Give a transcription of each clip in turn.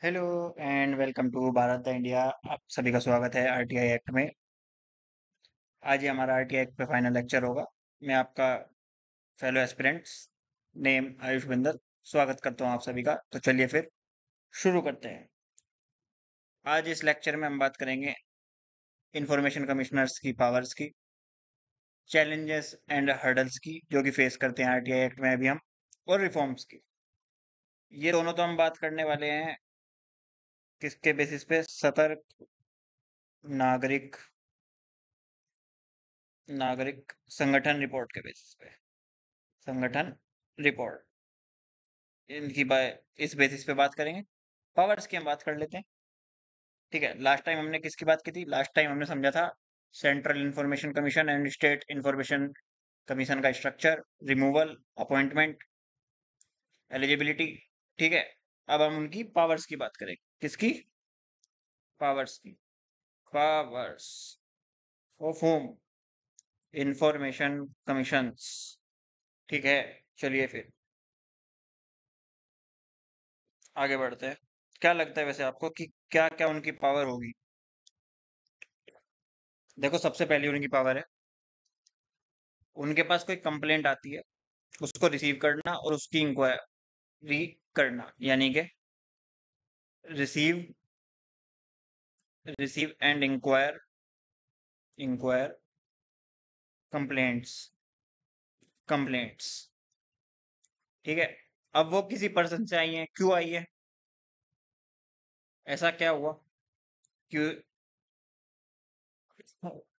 Hello and welcome to Bharat India. आप सभी का स्वागत है आरटीआई एक्ट में। आज ही हमारा आरटीआई एक्ट पे फाइनल लेक्चर होगा। मैं आपका fellow aspirants name Ayush Binder स्वागत करता हूँ आप सभी का। तो चलिए फिर शुरू करते हैं। आज इस लेक्चर में हम बात करेंगे इंफॉर्मेशन कमिश्नर्स की पावर्स की, चैलेंजेस एंड हर्डल्स की जो कि फेस करते हैं आरटीआई एक्ट में अभी हम, और रिफॉर्म्स की। ये दोनों तो हम बात करने वाले हैं किसके बेसिस पे? सतर्क नागरिक नागरिक संगठन रिपोर्ट के बेसिस पे। संगठन रिपोर्ट इनकी इस बेसिस पे बात करेंगे। पावर्स की हम बात कर लेते हैं। ठीक है, लास्ट टाइम हमने किसकी बात की थी? लास्ट टाइम हमने समझा था central information commission and state information commission का स्ट्रक्चर, रिमूवल, अपॉइंटमेंट, एलिजिबिलिटी। ठीक है, अब हम उनकी पावर्स की बात करेंगे। किसकी? पावर्स की। Powers of home information commissions. ठीक है, चलिए फिर आगे बढ़ते हैं। क्या लगता है वैसे आपको कि क्या क्या उनकी पावर होगी? देखो, सबसे पहली उनकी पावर है, उनके पास कोई कंप्लेंट आती है उसको रिसीव करना और उसकी इंक्वायरी करना, यानी कि receive receive and enquire complaints complaints. ठीक है, अब वो किसी पर्सन से आई है, क्यों आई है? ऐसा क्या हुआ कि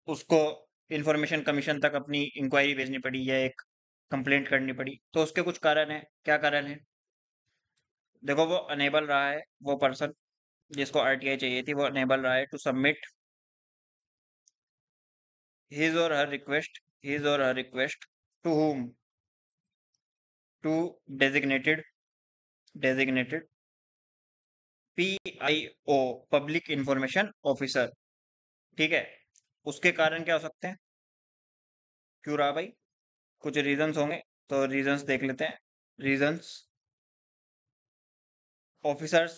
उसको इंफॉर्मेशन कमीशन तक अपनी इंक्वायरी भेजनी पड़ी या एक कंप्लेंट करनी पड़ी? तो उसके कुछ कारण है। क्या कारण है? देखो, वो अनेबल रहा है, वो पर्सन जिसको आरटीआई चाहिए थी वो अनेबल रहा है to submit his or her request to whom? To designated PIO, public information officer. ठीक है, उसके कारण क्या हो सकते हैं? क्यों रहा भाई? कुछ रीजंस होंगे, तो रीजंस देख लेते हैं। रीजंस: ऑफिसर्स,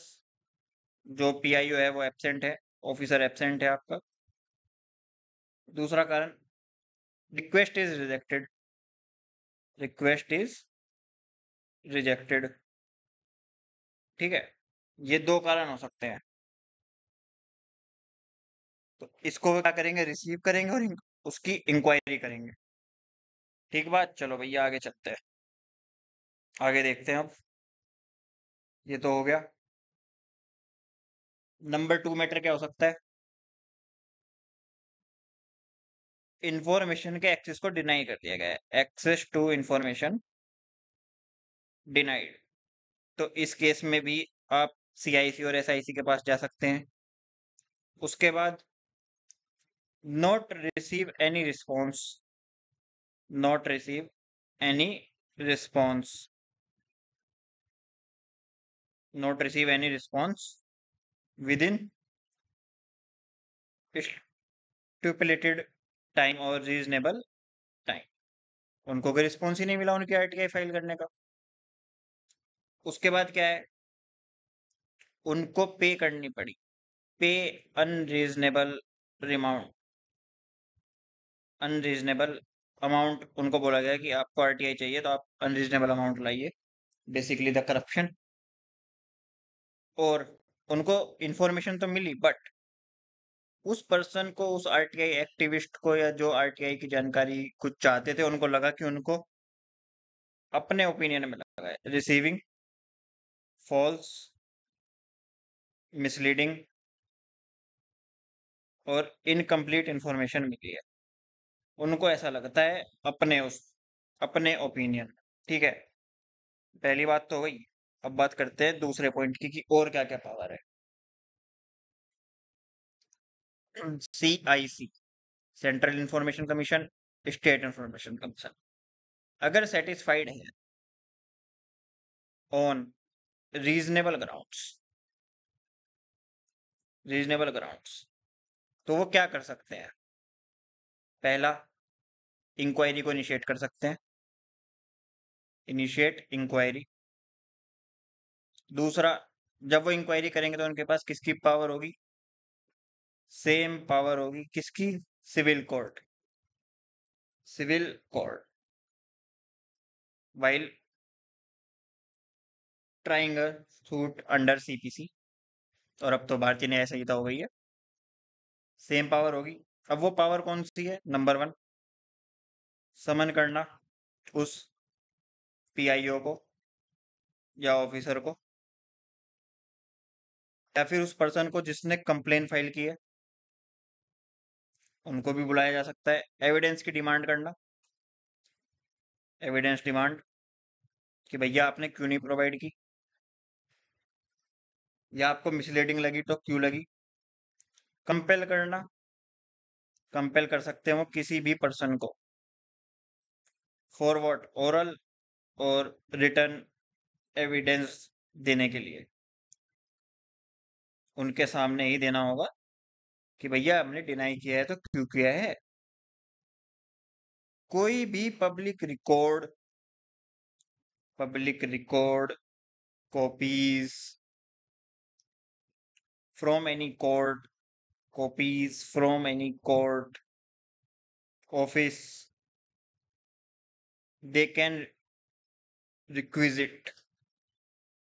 जो पीआईओ है वो एब्सेंट है, ऑफिसर एब्सेंट है आपका। दूसरा कारण, request is rejected, request is rejected. ठीक है, ये दो कारण हो सकते हैं। तो इसको क्या करेंगे? रिसीव करेंगे और उसकी इंक्वायरी करेंगे। ठीक बात, चलो भैया आगे चलते हैं। आगे देखते हैं अब। ये तो हो गया। नंबर 2 मैटर क्या हो सकता है? इंफॉर्मेशन के एक्सेस को डिनाई कर दिया गया है, एक्सेस टू इंफॉर्मेशन डिनाइड। तो इस केस में भी आप सीआईसी और एसआईसी के पास जा सकते हैं। उसके बाद, not receive any response, not receive any response, not receive any response with in stipulated time और रीजनेबल टाइम। उनको कोई रिस्पॉन्स ही नहीं मिला उनकी आरटीआई फाइल करने का। उसके बाद क्या है? उनको पे करनी पड़ी, पे अनरीजनेबल अमाउंट, अनरीजनेबल अमाउंट। उनको बोला गया कि आपको आरटीआई चाहिए तो आप अनरीजनेबल अमाउंट लाइए, बेसिकली द करप्शन। और उनको इंफॉर्मेशन तो मिली, बट उस पर्सन को, उस आरटीआई एक्टिविस्ट को, या जो आरटीआई की जानकारी कुछ चाहते थे, उनको लगा कि उनको अपने ओपिनियन में लगा है रिसीविंग फॉल्स, मिसलीडिंग और इनकम्प्लीट इंफॉर्मेशन मिली है। उनको ऐसा लगता है अपने ओपिनियन। ठीक है, पहली बात तो वही। अब बात करते हैं दूसरे पॉइंट की कि और क्या क्या पावर है। CIC, central information commission, state information commission, अगर सेटिस्फाइड है on reasonable grounds, reasonable grounds, तो वो क्या कर सकते हैं? पहला, इंक्वायरी को इनिशिएट कर सकते हैं, इनिशिएट इंक्वायरी। दूसरा, जब वो इंक्वायरी करेंगे तो उनके पास किसकी पावर होगी? सेम पावर होगी किसकी? Civil court. Civil court while trying a suit under CPC, और अब तो भारतीय न्याय संहिता हो गई है, सेम पावर होगी। अब वो पावर कौन सी है? नंबर 1, समन करना उस पीआईओ को या ऑफिसर को, या फिर उस पर्सन को जिसने कंप्लेन फाइल की है, उनको भी बुलाया जा सकता है। एविडेंस की डिमांड करना, एविडेंस डिमांड कि भैया आपने क्यों नहीं प्रोवाइड की, या आपको मिसलीडिंग लगी तो क्यों लगी। कंपेल करना, कंपेल कर सकते हैं वो किसी भी पर्सन को, फॉर व्हाट? ओरल और रिटर्न एविडेंस देने के लिए, उनके सामने ही देना होगा कि भैया हमने डिनाई किया है तो क्यों किया है। कोई भी public record copies from any court, copies from any court office, they can requisite,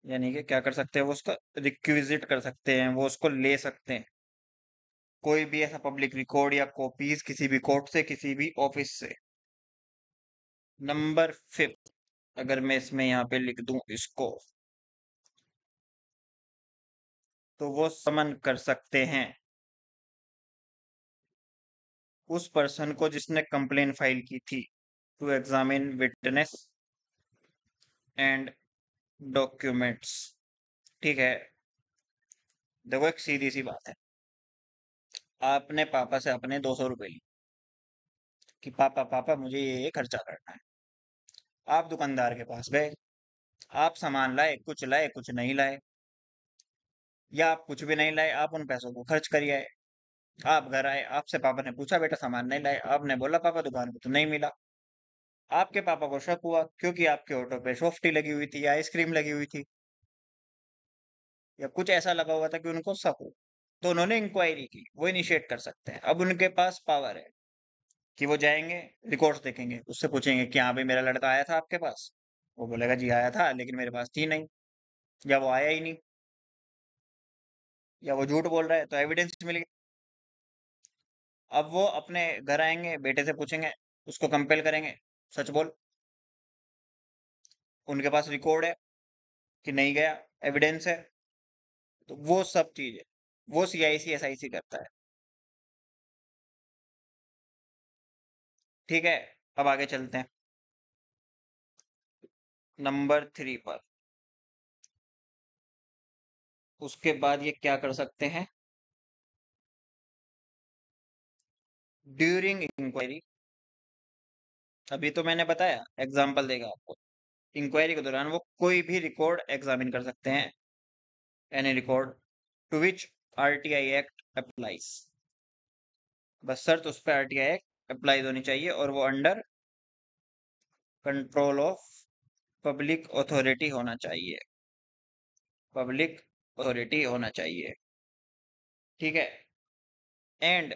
यानी कि क्या कर सकते हैं वो उसका रिक्विजिट कर सकते हैं, वो उसको ले सकते हैं। कोई भी ऐसा पब्लिक रिकॉर्ड या कॉपीज किसी भी कोर्ट से, किसी भी ऑफिस से। नंबर 5, अगर मैं इसमें यहाँ पे लिख दूं इसको, तो वो समन कर सकते हैं उस पर्सन को जिसने कंप्लेन फाइल की थी, to examine witness and documents. ठीक है, देखो एक सीधी सी बात है, आपने पापा से अपने 200 रुपए ली कि पापा पापा मुझे ये खर्चा करना है। आप दुकानदार के पास गए, आप सामान लाए, कुछ नहीं लाए, या आप कुछ भी नहीं लाए, आप उन पैसों को खर्च कर आए। आप घर आए, आपसे पापा ने पूछा बेटा सामान नहीं लाए, आपने बोला पापा दुकान पे तो नहीं मिला। आपके पापा को शक हुआ क्योंकि आपके ऑटो पे सॉफ्टी लगी हुई थी या आइसक्रीम लगी हुई थी, या कुछ ऐसा लगा हुआ था कि उनको शक हो, तो उन्होंने इंक्वायरी की, वो इनिशिएट कर सकते हैं। अब उनके पास पावर है कि वो जाएंगे, रिकॉर्ड्स देखेंगे, उससे पूछेंगे कि हाँ भाई मेरा लड़का आया था आपके पास, वो बोलेगा जी आया था लेकिन मेरे पास थी नहीं, या वो आया ही नहीं, या वो झूठ बोल रहा है, तो एविडेंस मिल गया। अब वो अपने घर आएंगे, बेटे से पूछेंगे, उसको कंपेल करेंगे, सच बोल। उनके पास रिकॉर्ड है कि नहीं गया, एविडेंस है, तो वो सब चीज है, वो सीआईसी एसआईसी करता है। ठीक है, अब आगे चलते हैं नंबर 3 पर। उसके बाद ये क्या कर सकते हैं? ड्यूरिंग इंक्वायरी, अभी तो मैंने बताया, एग्जाम्पल देगा आपको। इंक्वायरी के दौरान वो कोई भी रिकॉर्ड एग्जामिन कर सकते हैं, any record to which RTI act applies. बस शर्त उस पर आरटीआई एक्ट अप्लाई होनी चाहिए, और वो under control of public authority होना चाहिए, पब्लिक अथॉरिटी होना चाहिए। ठीक है, and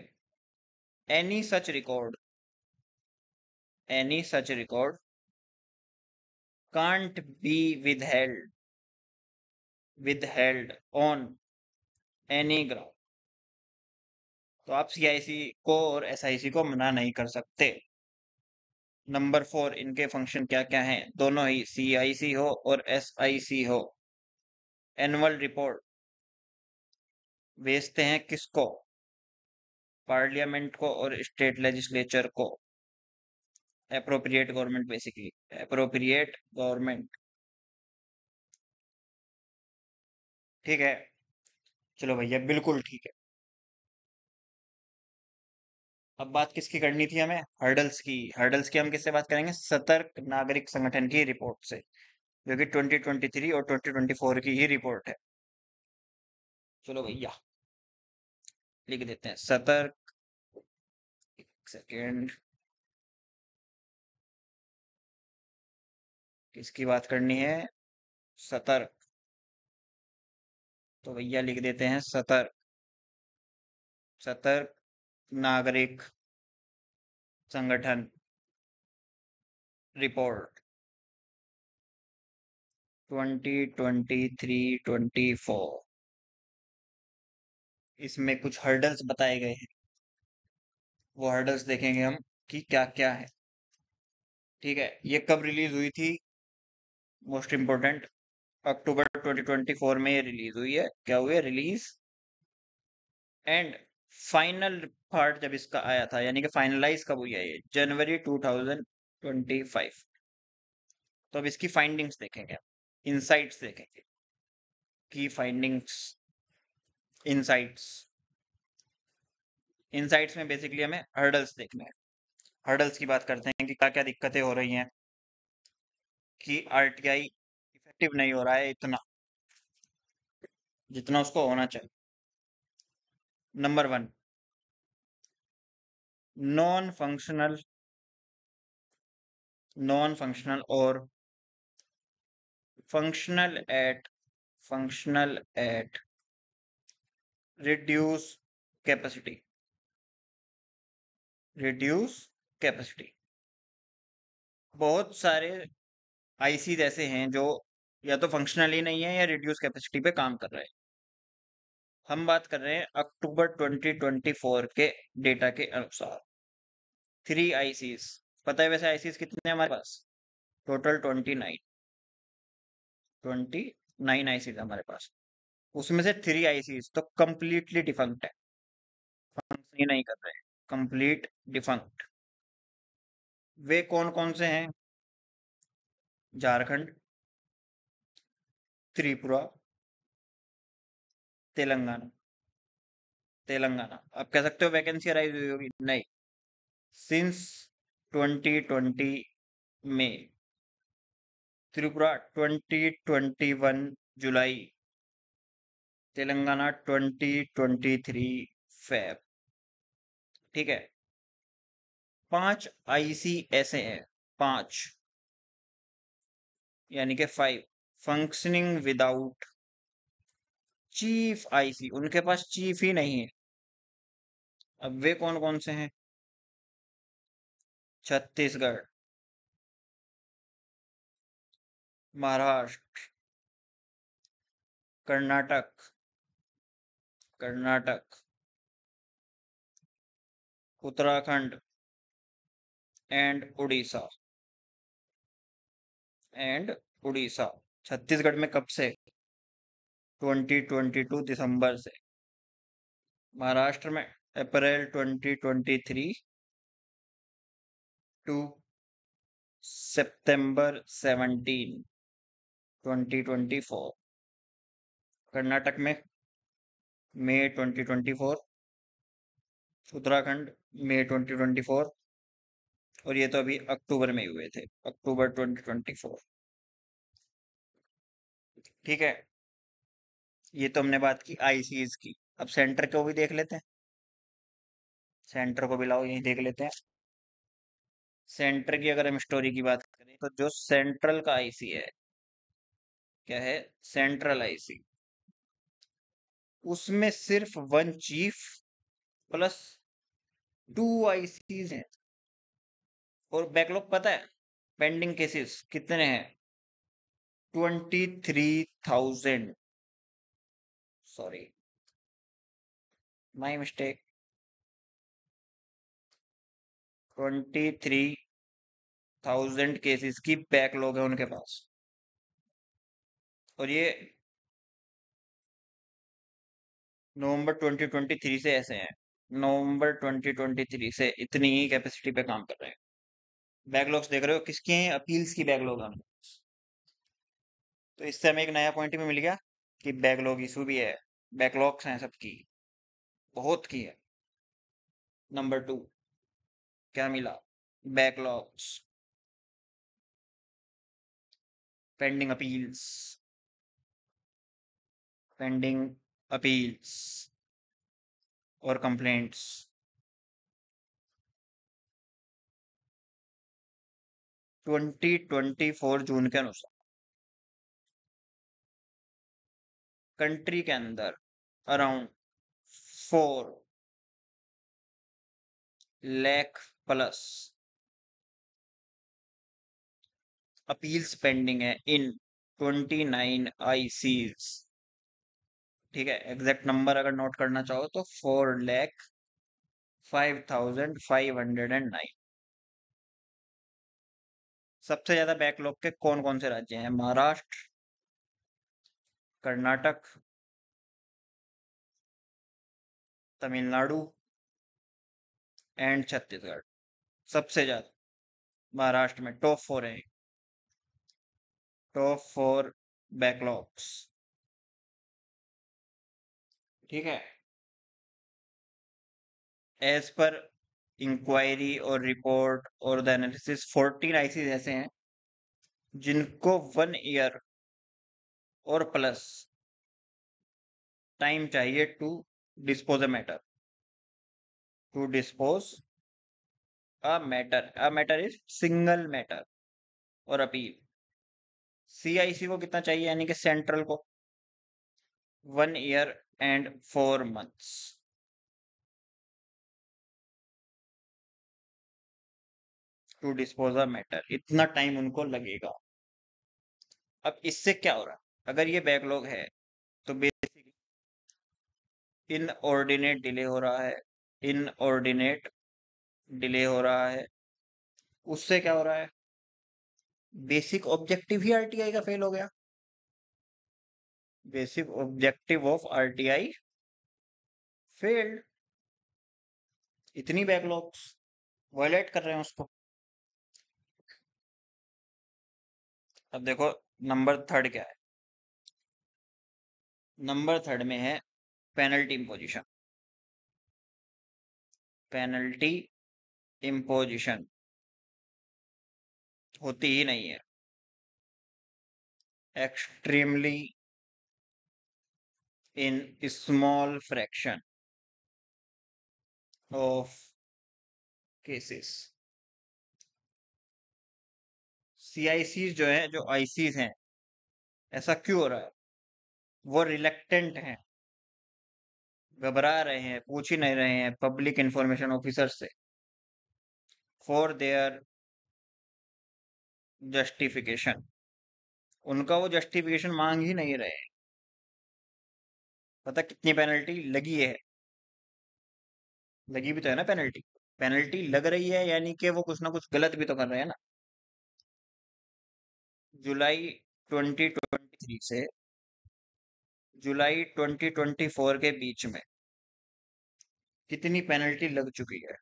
any such record, any such record can't be withheld on any ground। तो आप सीआईसी को और एसआईसी को मना नहीं कर सकते। नंबर 4, इनके फंक्शन क्या क्या हैं? दोनों ही सीआईसी हो और एसआईसी हो, एनुअल रिपोर्ट भेजते हैं किसको? पार्लियामेंट को और स्टेट लेजिस्लेचर को, appropriate government, basically appropriate government. ठीक है, चलो भैया बिल्कुल ठीक है। अब बात किसकी करनी थी हमें? हर्डल्स की। हर्डल्स की हम किससे बात करेंगे? सतर्क नागरिक संगठन की रिपोर्ट से, जो कि 2023 और 2024 की ही रिपोर्ट है। चलो भैया लिख देते हैं सतर्क, सेकेंड, किसकी बात करनी है? सतर्क तो भैया लिख देते हैं सतर्क, सतर्क नागरिक संगठन रिपोर्ट 2023-24। इसमें कुछ हर्डल्स बताए गए हैं, वो हर्डल्स देखेंगे हम कि क्या क्या है। ठीक है, ये कब रिलीज हुई थी, मोस्ट इम्पोर्टेंट, अक्टूबर 2024 में ये रिलीज हुई है। क्या हुई है, रिलीज। एंड फाइनल पार्ट जब इसका आया था, यानी कि फाइनलाइज कब हुई है, ये जनवरी 2025। तो अब इसकी फाइंडिंग्स देखेंगे, इनसाइट्स देखेंगे, की फाइंडिंग्स, इनसाइट्स। इनसाइट्स में बेसिकली हमें हर्डल्स देखने हैं। हर्डल्स की बात करते हैं कि क्या क्या दिक्कतें हो रही हैं कि आरटीआई इफेक्टिव नहीं हो रहा है इतना जितना उसको होना चाहिए। Number 1, non functional, non functional और functional at, functional at reduce capacity, reduce capacity. बहुत सारे आईसी ऐसे हैं जो या तो फंक्शनल ही नहीं है या रिड्यूस कैपेसिटी पे काम कर रहे हैं। हम बात कर रहे हैं अक्टूबर 2024 के डेटा के अनुसार 3 आईसीस। पता है वैसे आईसीस कितने हैं हमारे पास, टोटल 29 आईसीस हमारे पास। उसमें से 3 आईसीस तो कंप्लीटली डिफंक्ट है, फंक्शन ही नहीं कर रहे, कंप्लीट डिफंक्ट। वे कौन कौन से हैं, झारखंड, त्रिपुरा, तेलंगाना। तेलंगाना आप कह सकते हो वैकेंसी अराइज हुई होगी, नहीं। सिंस 2020 में, त्रिपुरा 2021 जुलाई, तेलंगाना 2023 फेब। ठीक है, 5 आईसी ऐसे हैं, 5 यानी कि 5 फंक्शनिंग विदाउट चीफ आईसी, उनके पास चीफ ही नहीं है। अब वे कौन कौन से हैं, छत्तीसगढ़, महाराष्ट्र, कर्नाटक, कर्नाटक, उत्तराखंड एंड उड़ीसा, एंड उड़ीसा। छत्तीसगढ़ में कब से, 2022 दिसंबर से। महाराष्ट्र में अप्रैल 2023 टू सितंबर 17 2024। कर्नाटक में मई 2024, उत्तराखंड मई 2024, और ये तो अभी अक्टूबर में ही हुए थे, अक्टूबर 2024। ठीक है, ये तो हमने बात की आईसीज की। अब सेंटर को भी देख लेते हैं, सेंटर को भी लाओ यही देख लेते हैं। सेंटर की अगर हम स्टोरी की बात करें तो जो सेंट्रल का आईसी है, क्या है, सेंट्रल आईसी, उसमें सिर्फ 1 चीफ प्लस 2 आईसीज हैं। और बैकलॉग पता है पेंडिंग केसेस कितने हैं, 23,000, सॉरी माई मिस्टेक, 23,000 केसेस की बैकलॉग है उनके पास। और ये नवंबर 2023 से ऐसे हैं, नवंबर 2023 से इतनी ही कैपेसिटी पे काम कर रहे हैं। बैकलॉग्स देख रहे हो किसके हैं, अपील्स की बैकलॉग है। तो इससे हमें एक नया पॉइंट भी मिल गया कि बैकलॉग इशू भी है, बैकलॉग्स हैं सबकी, बहुत की है। नंबर 2 क्या मिला, backlogs, pending appeals, pending appeals और कंप्लेंट्स। 2024 जून के अनुसार कंट्री के अंदर around 4 lakh plus appeals pending है इन 29 ICs। ठीक है, एग्जैक्ट नंबर अगर नोट करना चाहो तो 4,05,509। सबसे ज्यादा बैकलॉग के कौन कौन से राज्य हैं? महाराष्ट्र, कर्नाटक, तमिलनाडु एंड छत्तीसगढ़। सबसे ज्यादा महाराष्ट्र में टॉप 4 है, टॉप 4 बैकलॉग्स। ठीक है, एज पर इंक्वायरी और रिपोर्ट और द एनालिसिस 14 आईसीज ऐसे हैं जिनको 1 ईयर और प्लस टाइम चाहिए to dispose a matter. To dispose a matter is single matter और अपील। CIC को कितना चाहिए, यानी कि सेंट्रल को? 1 year and 4 months. To dispose a matter, इतना टाइम उनको लगेगा। अब इससे क्या हो रहा है, अगर ये बैकलॉग है तो बेसिकली इनऑर्डिनेट डिले हो रहा है। इनऑर्डिनेट डिले हो रहा है। उससे क्या हो रहा है? बेसिक ऑब्जेक्टिव ही RTI का फेल हो गया। Basic objective of RTI failed. इतनी बैकलॉग्स वायलेट कर रहे हैं उसको। अब देखो नंबर 3 क्या है। नंबर 3 में है पेनल्टी इम्पोजिशन। पेनल्टी इम्पोजिशन होती ही नहीं है। Extremely in small fraction of cases. CICs जो है, जो ICs हैं, ऐसा क्यों हो रहा है? वो रिलेक्टेंट हैं, घबरा रहे हैं, पूछ ही नहीं रहे हैं पब्लिक इंफॉर्मेशन ऑफिसर से फॉर देयर जस्टिफिकेशन। उनका वो जस्टिफिकेशन मांग ही नहीं रहे हैं। पता कितनी पेनल्टी लगी है? लगी भी तो है ना पेनल्टी। पेनल्टी लग रही है यानी कि वो कुछ ना कुछ गलत भी तो कर रहे हैं ना। जुलाई 2023 से जुलाई 2024 के बीच में कितनी पेनल्टी लग चुकी है?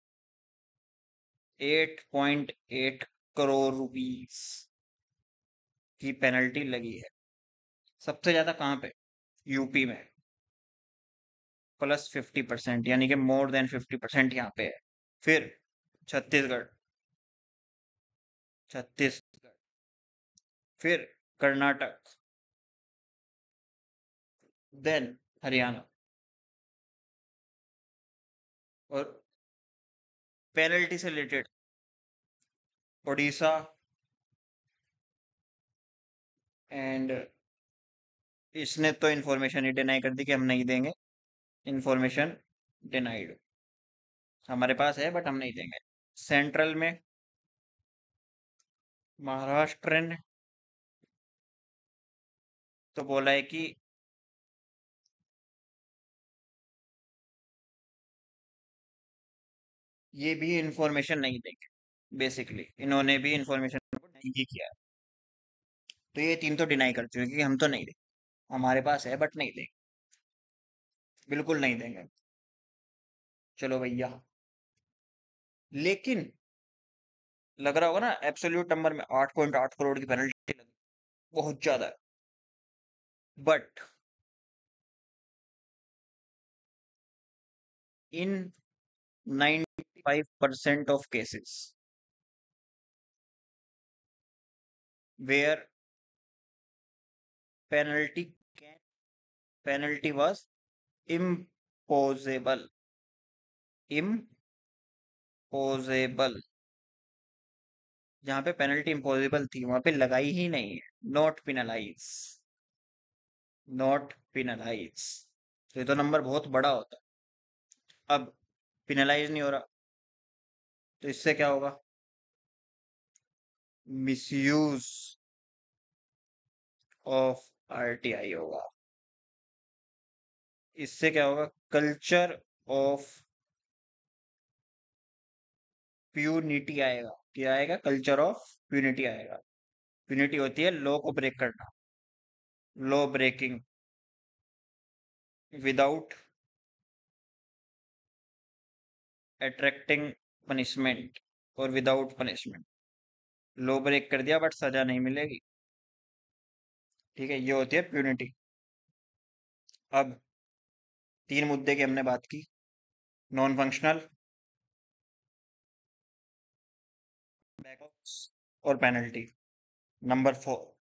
8.8 करोड़ रुपीस की पेनल्टी लगी है। सबसे ज्यादा कहाँ पे? यूपी में +50%, यानी कि मोर देन 50% यहाँ पे है। फिर छत्तीसगढ़, छत्तीसगढ़, फिर कर्नाटक, देन हरियाणा। और पेनल्टी से रिलेटेड उड़ीसा एंड इसने तो इन्फॉर्मेशन ही डिनाई कर दी कि हम नहीं देंगे। इन्फॉर्मेशन डिनाइड, हमारे पास है बट हम नहीं देंगे। सेंट्रल में महाराष्ट्र ने तो बोला है कि ये भी इन्फॉर्मेशन नहीं देंगे। बेसिकली इन्होंने भी इन्फॉर्मेशन को नहीं किया है। तो ये 3 तो डिनाई कर चुके हैं कि हम तो नहीं देंगे, हमारे पास है बट नहीं देंगे, बिल्कुल नहीं देंगे। चलो भैया, लेकिन लग रहा होगा ना एब्सोल्यूट नंबर में 8.8 करोड़ की पेनल्टी लगी, बहुत ज्यादा है। But in 95% of cases where penalty penalty was imposable, imposable, जहां पे पेनल्टी इम्पोजेबल थी वहां पे लगाई ही नहीं है। Not penalise, not penalise. तो ये तो नंबर बहुत बड़ा होता है। अब पिनलाइज नहीं हो रहा, तो इससे क्या होगा? मिसयूज ऑफ आरटीआई होगा। इससे क्या होगा? कल्चर ऑफ प्यूनिटी आएगा। क्या आएगा? कल्चर ऑफ प्यूनिटी आएगा। प्यूनिटी होती है लॉ को ब्रेक करना, law breaking without attracting punishment और विदाउट पनिशमेंट। लॉ ब्रेक कर दिया बट सजा नहीं मिलेगी। ठीक है, ये होती है प्यूनिटी। अब 3 मुद्दे की हमने बात की। नॉन फंक्शनल, बैकऑप्स और पेनल्टी। नंबर 4,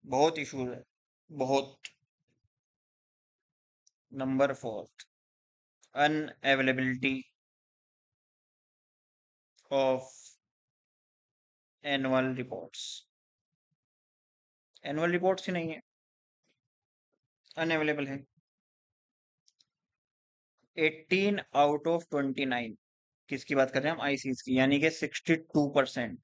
बहुत इशूज है, बहुत। Number 4, unavailability of annual reports. Annual reports ही नहीं है, अनअवेलेबल है। 18 आउट ऑफ 29, किसकी बात कर रहे हैं हम? आईसीज की, यानी कि 62%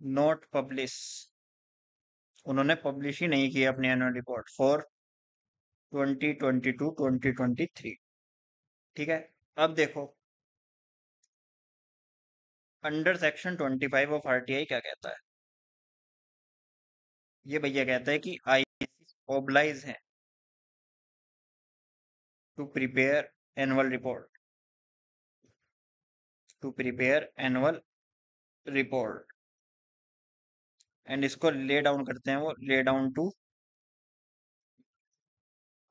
नॉट पब्लिश। उन्होंने पब्लिश ही नहीं की अपनी एनुअल रिपोर्ट फॉर 2022-2023। ठीक है, अब देखो अंडर सेक्शन 25 ऑफ आरटीआई क्या कहता है। ये भैया कहता है कि आईसीस ऑब्लाइज है to prepare annual report, to prepare annual report. And इसको ले डाउन करते हैं, वो lay down to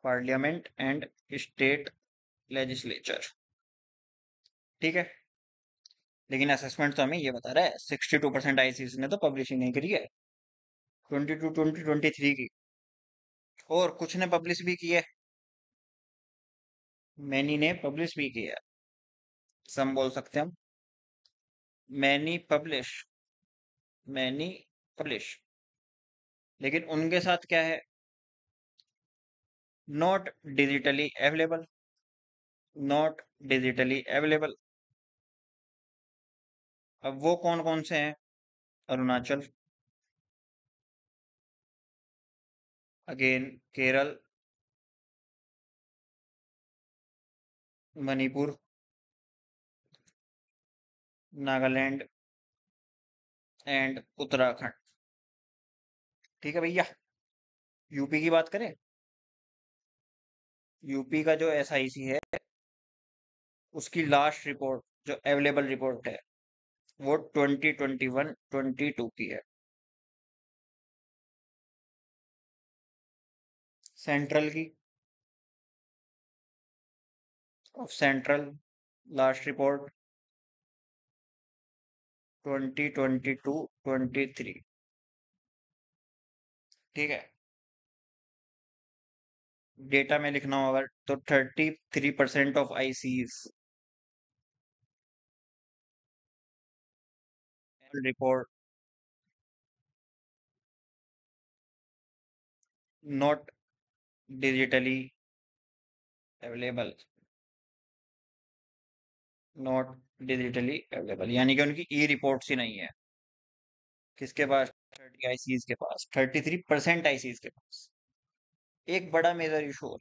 parliament and state legislature. ठीक है, लेकिन असेसमेंट तो हमें ये बता रहा है 62% आईसीसी ने तो पब्लिशिंग नहीं करी है 2022-2023 की। और कुछ ने पब्लिश भी की है, मैनी ने पब्लिश भी की है। सम बोल सकते हैं हम, मैनी पब्लिश, मैनी पब्लिश। लेकिन उनके साथ क्या है? Not digitally available, not digitally available. अब वो कौन कौन से हैं? Arunachal, again Kerala, Manipur, Nagaland and Uttarakhand. ठीक है भैया, यूपी की बात करें। यूपी का जो एसआईसी है, उसकी लास्ट रिपोर्ट जो अवेलेबल रिपोर्ट है वो 2021-22 की है। सेंट्रल की, ऑफ सेंट्रल लास्ट रिपोर्ट 2022-23। ठीक है, डेटा में लिखना होगा तो 33% of ICs report not digitally available, not digitally available, यानी कि उनकी ई रिपोर्ट्स ही नहीं है। किसके पास? 30 आईसीज के पास, 33% आईसीज के पास। एक बड़ा मेजर इशू,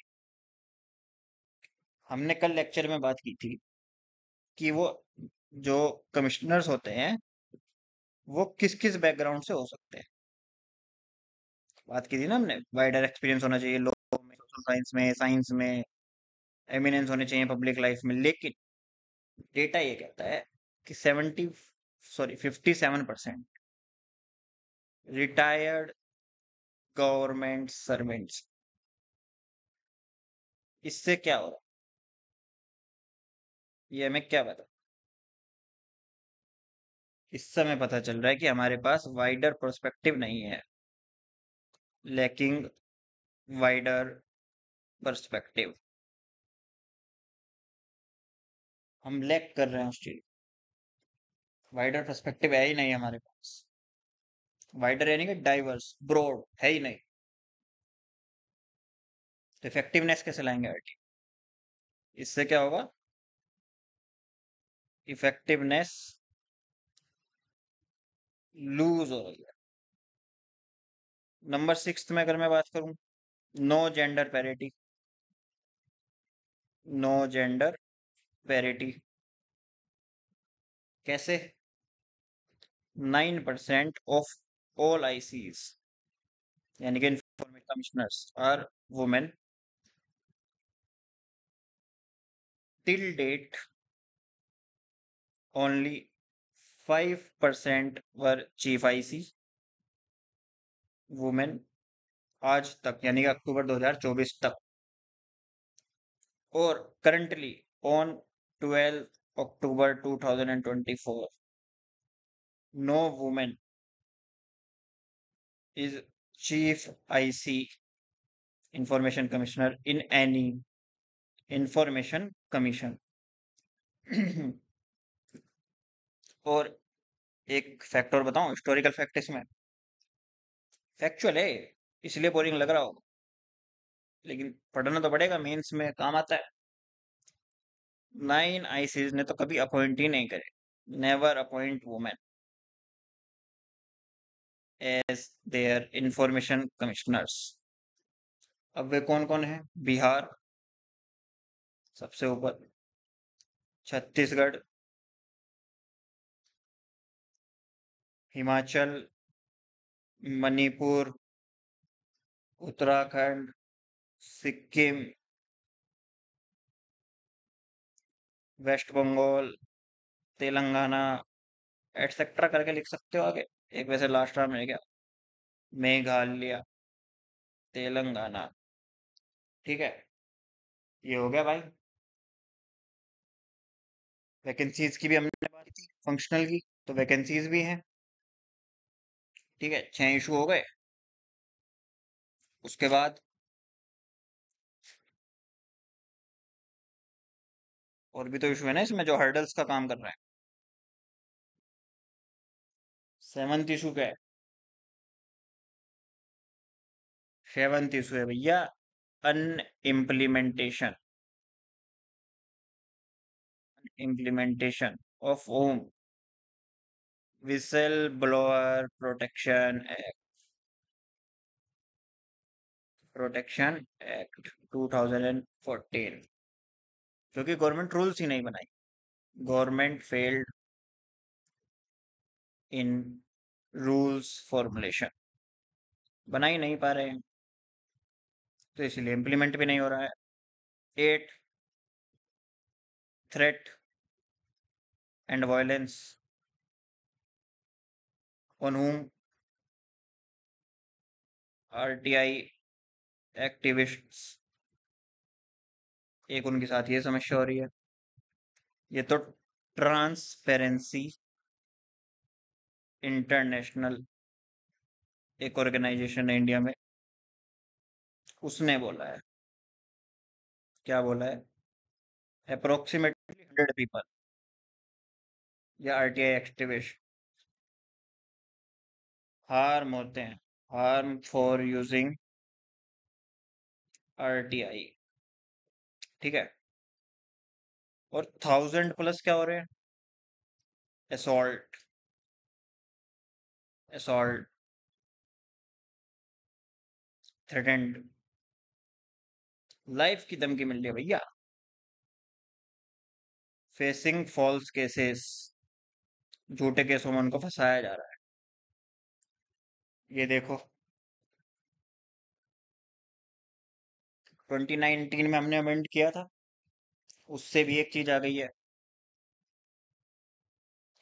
हमने कल लेक्चर में बात की थी कि वो जो कमिश्नर्स होते हैं वो किस किस बैकग्राउंड से हो सकते हैं। बात की थी ना हमने, वाइडर एक्सपीरियंस होना चाहिए लॉ में, सोशल साइंस में, साइंस में, एमिनेंस होने चाहिए पब्लिक लाइफ में। लेकिन डेटा ये कहता है कि 57% रिटायर्ड गवर्नमेंट सर्वेंट्स। इससे क्या हो रहा है? ये हमें क्या पता? इस समय पता चल रहा है कि हमारे पास वाइडर पर्सपेक्टिव नहीं है, लैकिंग वाइडर पर्सपेक्टिव। हम लैक कर रहे हैं उस चीज, वाइडर पर्सपेक्टिव है ही नहीं हमारे पास। वाइडर यानी कि डाइवर्स, ब्रॉड है ही नहीं। तो इफेक्टिवनेस कैसे लाएंगे आरटी? इससे क्या होगा? इफेक्टिवनेस लूज हो रही है। नंबर 6 में अगर मैं बात करूं, no gender parity. No gender parity कैसे? 9% ऑफ ऑल आईसीज यानी कि information commissioners are women. Till date only 5% were chief IC women, आज तक यानी कि अक्टूबर 2024 तक। और currently on 12 October 2024 no women is chief IC information commissioner in any information commission. और एक फैक्ट और बताऊं, हिस्टोरिकल फैक्ट इसमें फैक्चुअल है, इसलिए बोरिंग लग रहा हो, लेकिन पढ़ना तो पड़ेगा, मेंस में काम आता है। 9 आईसीज ने तो कभी अपॉइंट ही नहीं करे, never appoint women as their information commissioners. अब वे कौन कौन है? बिहार सबसे ऊपर, छत्तीसगढ़, हिमाचल, मणिपुर, उत्तराखंड, सिक्किम, वेस्ट बंगाल, तेलंगाना, एटसेट्रा करके लिख सकते हो आगे। एक वैसे लास्ट टर्म है क्या, मेघालय, तेलंगाना। ठीक है, ये हो गया भाई। वैकेंसीज की भी हमने बात की थी, फंक्शनल की, तो वैकेंसीज भी हैं। ठीक है, 6 इशू हो गए। उसके बाद और भी तो इशू है ना इसमें, जो हर्डल्स का काम कर रहा है। 7th इशू क्या है? 7th इशू है भैया, unimplementation. Implementation of home whistle blower protection act, protection act 2014, क्योंकि गवर्नमेंट रूल्स ही नहीं बनाई। Government failed in rules formulation, बना ही नहीं पा रहे हैं, तो इसलिए इम्प्लीमेंट भी नहीं हो रहा है। 8 threat and violence on whom RTI activists, एक उनके साथ ये समस्या हो रही है। ये तो ट्रांसपेरेंसी इंटरनेशनल, एक ऑर्गेनाइजेशन है इंडिया में, उसने बोला है। क्या बोला है? अप्रोक्सीमेटली 100 पीपल या आरटीआई एक्टिविस्ट हार्म होते हैं, हार्म फॉर यूजिंग आरटीआई। ठीक है, और 1000+ क्या हो रहे हैं? असॉल्ट, असॉल्ट, थ्रेटेंड, लाइफ की धमकी मिल रही है भैया। फेसिंग फॉल्स केसेस, झूठे केसों में उनको फंसाया जा रहा है। ये देखो, 2019 में हमने अमेंड किया था, उससे भी एक चीज आ गई है।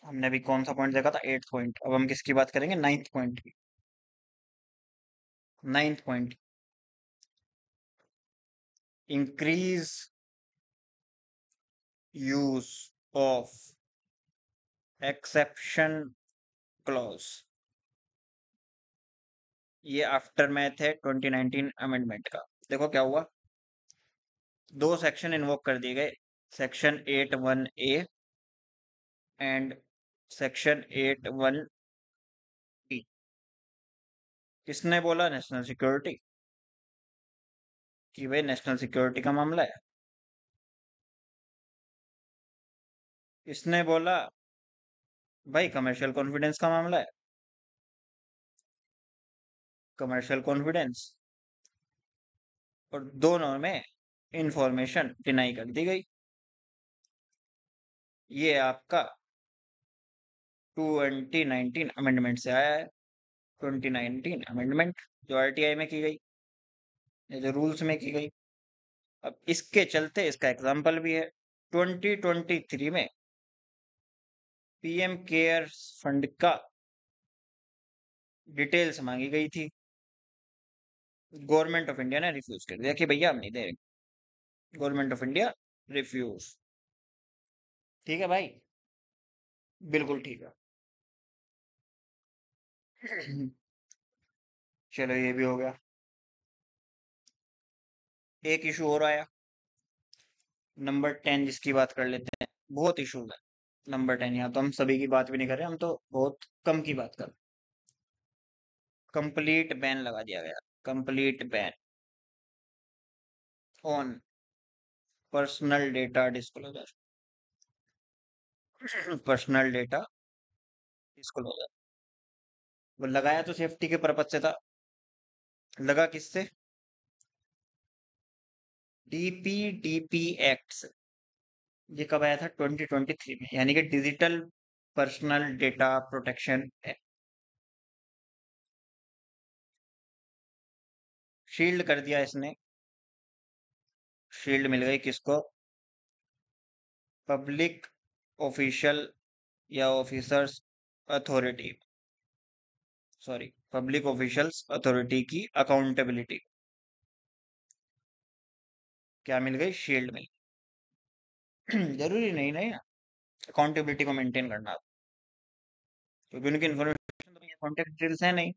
हमने अभी कौन सा पॉइंट देखा था? 8th point. अब हम किसकी बात करेंगे? 9th पॉइंट की। 9th point, increase use of exception clause. ये आफ्टर मैथ है 2019 अमेंडमेंट का। देखो क्या हुआ, 2 सेक्शन इन्वोक कर दिए गए, section 81A and section 81B। किसने बोला नेशनल सिक्योरिटी? कि भाई नेशनल सिक्योरिटी का मामला है। किसने बोला भाई कमर्शियल कॉन्फिडेंस का मामला है? Commercial confidence. और दोनों में इंफॉर्मेशन डिनाई कर दी गई। ये आपका 2019 अमेंडमेंट से आया है। 2019 अमेंडमेंट जो आरटीआई में की गई, ये जो रूल्स में की गई। अब इसके चलते इसका एग्जाम्पल भी है। 2023 में पीएम केयर्स फंड का डिटेल्स मांगी गई थी। गवर्नमेंट ऑफ इंडिया ने रिफ्यूज कर दिया कि भैया हम नहीं दे रहे। Government of India refuse. ठीक है भाई, बिल्कुल ठीक है। चलो ये भी हो गया। एक इशू और आया, नंबर 10, जिसकी बात कर लेते हैं। बहुत इशूज है नंबर 10। यहाँ तो हम सभी की बात भी नहीं कर रहे, हम तो बहुत कम की बात कर रहे। कंप्लीट बैन लगा दिया गया। Complete ban on personal data disclosure. Personal data disclosure. वो लगाया तो सेफ्टी के पर्पज से था। लगा किससे? DPDP act. ये कब आया था? 2023 में, यानी कि digital personal data protection act. Shield कर दिया इसने। शील्ड मिल गई किसको? पब्लिक ऑफिशियल या officers authority, sorry, public officials authority की अकाउंटेबिलिटी। क्या मिल गई? शील्ड मिल गई। जरूरी नहीं ना अकाउंटेबिलिटी को मेंटेन करना, क्योंकि उनकी इन्फॉर्मेशन तो कॉन्टेक्ट डिटेल्स है नहीं।